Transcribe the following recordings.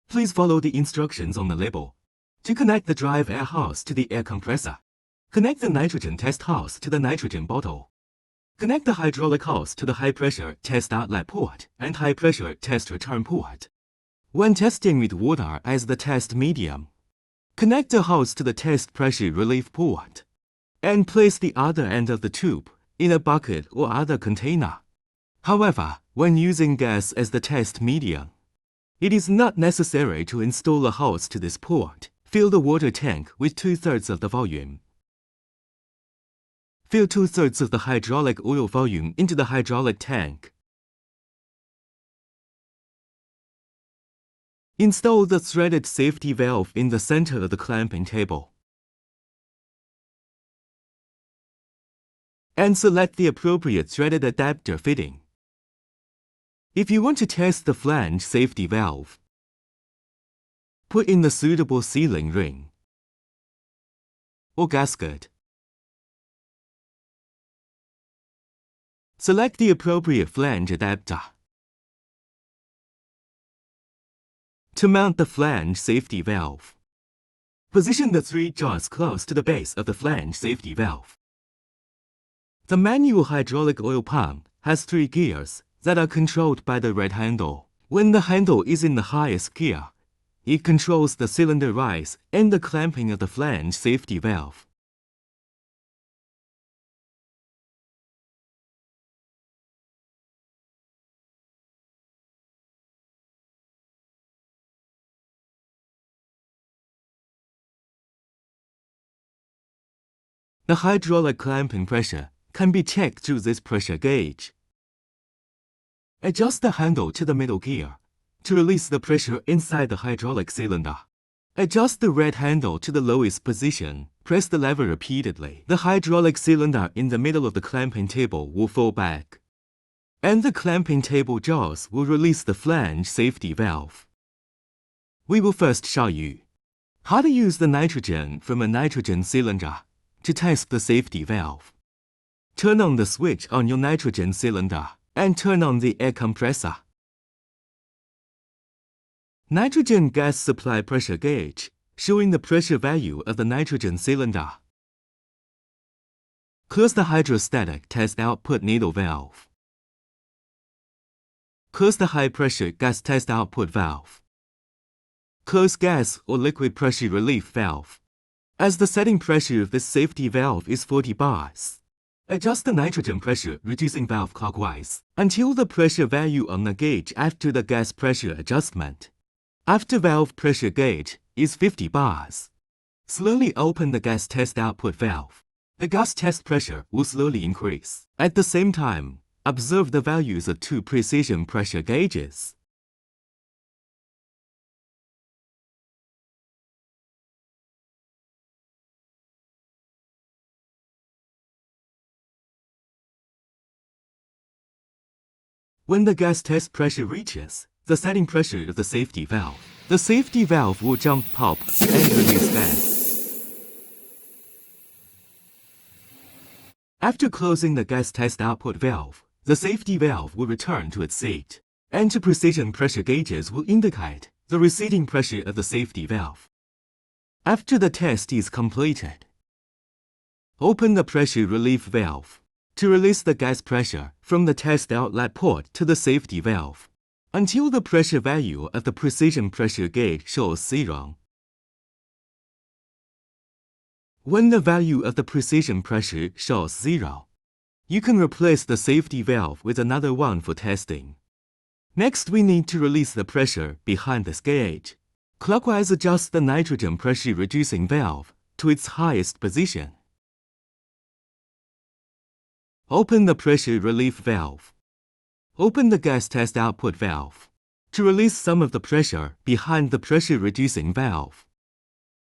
Please follow the instructions on the label. To connect the drive air house to the air compressor, connect the nitrogen test house to the nitrogen bottle. Connect the hydraulic house to the high-pressure test outlet port and high-pressure test return port. When testing with water as the test medium, connect the hose to the test pressure relief port and place the other end of the tube in a bucket or other container. However, when using gas as the test medium, it is not necessary to install a hose to this port. Fill the water tank with 2/3 of the volume. Fill 2/3 of the hydraulic oil volume into the hydraulic tank. Install the threaded safety valve in the center of the clamping table. And select the appropriate threaded adapter fitting. If you want to test the flange safety valve, put in the suitable sealing ring or gasket. Select the appropriate flange adapter. To mount the flange safety valve, position the 3 jaws close to the base of the flange safety valve. The manual hydraulic oil pump has 3 gears that are controlled by the red handle. When the handle is in the highest gear, it controls the cylinder rise and the clamping of the flange safety valve. The hydraulic clamping pressure can be checked through this pressure gauge. Adjust the handle to the middle gear to release the pressure inside the hydraulic cylinder. Adjust the red handle to the lowest position. Press the lever repeatedly. The hydraulic cylinder in the middle of the clamping table will fall back, and the clamping table jaws will release the flange safety valve. We will first show you how to use the nitrogen from a nitrogen cylinder to test the safety valve. Turn on the switch on your nitrogen cylinder and turn on the air compressor. Nitrogen gas supply pressure gauge showing the pressure value of the nitrogen cylinder. Close the hydrostatic test output needle valve. Close the high-pressure gas test output valve. Close gas or liquid pressure relief valve. As the setting pressure of this safety valve is 40 bars, adjust the nitrogen pressure reducing valve clockwise until the pressure value on the gauge after the gas pressure adjustment. After valve pressure gauge is 50 bars, slowly open the gas test output valve. The gas test pressure will slowly increase. At the same time, observe the values of 2 precision pressure gauges. When the gas test pressure reaches the setting pressure of the safety valve will jump pop and release gas. After closing the gas test output valve, the safety valve will return to its seat, and 2 precision pressure gauges will indicate the receding pressure of the safety valve. After the test is completed, open the pressure relief valve to release the gas pressure from the test outlet port to the safety valve until the pressure value of the precision pressure gauge shows 0. When the value of the precision pressure shows 0, you can replace the safety valve with another one for testing. Next, we need to release the pressure behind this gauge. Clockwise adjust the nitrogen pressure reducing valve to its highest position. Open the pressure relief valve. Open the gas test output valve to release some of the pressure behind the pressure reducing valve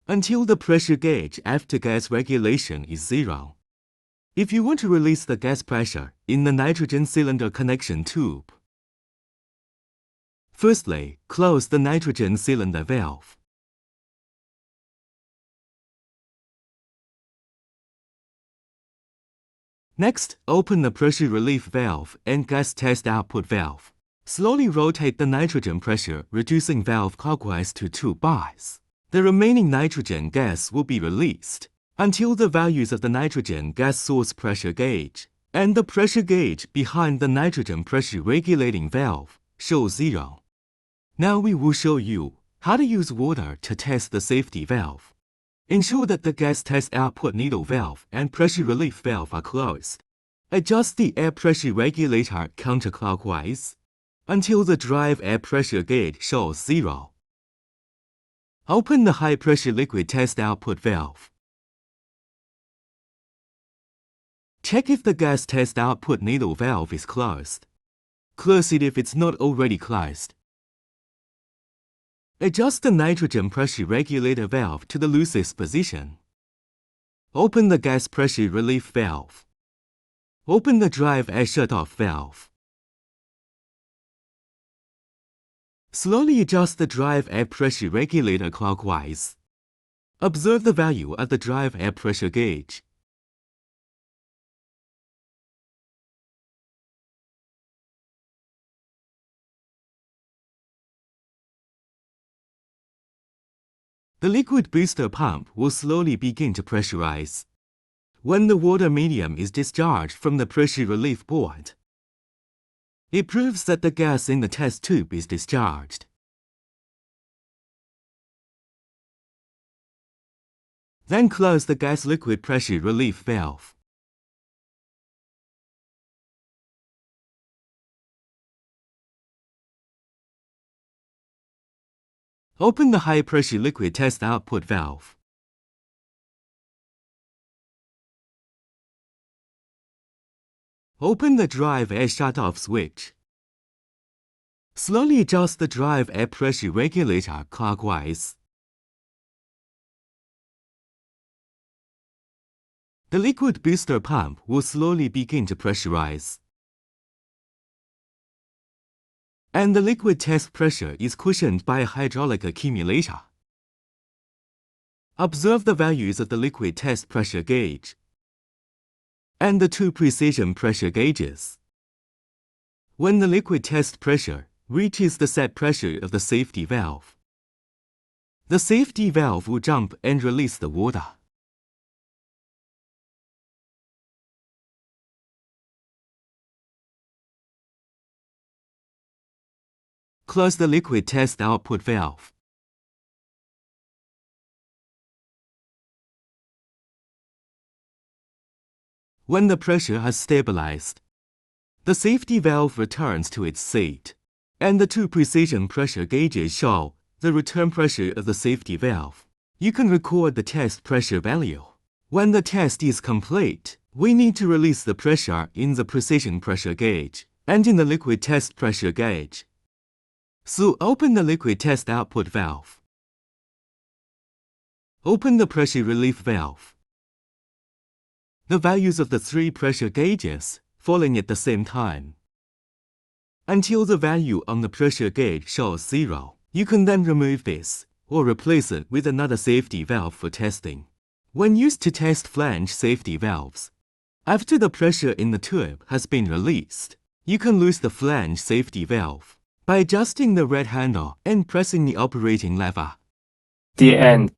until the pressure gauge after gas regulation is 0. If you want to release the gas pressure in the nitrogen cylinder connection tube, firstly, close the nitrogen cylinder valve. Next, open the pressure relief valve and gas test output valve. Slowly rotate the nitrogen pressure reducing valve clockwise to 2 bars. The remaining nitrogen gas will be released until the values of the nitrogen gas source pressure gauge and the pressure gauge behind the nitrogen pressure regulating valve show 0. Now we will show you how to use water to test the safety valve. Ensure that the gas test output needle valve and pressure relief valve are closed. Adjust the air pressure regulator counterclockwise until the drive air pressure gauge shows 0. Open the high pressure liquid test output valve. Check if the gas test output needle valve is closed. Close it if it's not already closed. Adjust the nitrogen pressure regulator valve to the loosest position. Open the gas pressure relief valve. Open the drive air shutoff valve. Slowly adjust the drive air pressure regulator clockwise. Observe the value of the drive air pressure gauge. The liquid booster pump will slowly begin to pressurize. When the water medium is discharged from the pressure relief board, it proves that the gas in the test tube is discharged. Then close the gas liquid pressure relief valve. Open the high pressure liquid test output valve. Open the drive air shutoff switch. Slowly adjust the drive air pressure regulator clockwise. The liquid booster pump will slowly begin to pressurize. And the liquid test pressure is cushioned by a hydraulic accumulator. Observe the values of the liquid test pressure gauge and the 2 precision pressure gauges. When the liquid test pressure reaches the set pressure of the safety valve, the safety valve will jump and release the water. Close the liquid test output valve. When the pressure has stabilized, the safety valve returns to its seat, and the 2 precision pressure gauges show the return pressure of the safety valve. You can record the test pressure value. When the test is complete, we need to release the pressure in the precision pressure gauge and in the liquid test pressure gauge. So open the liquid test output valve. Open the pressure relief valve. The values of the 3 pressure gauges falling at the same time until the value on the pressure gauge shows 0. You can then remove this or replace it with another safety valve for testing. When used to test flange safety valves, after the pressure in the tube has been released, you can loose the flange safety valve by adjusting the red handle and pressing the operating lever. The end.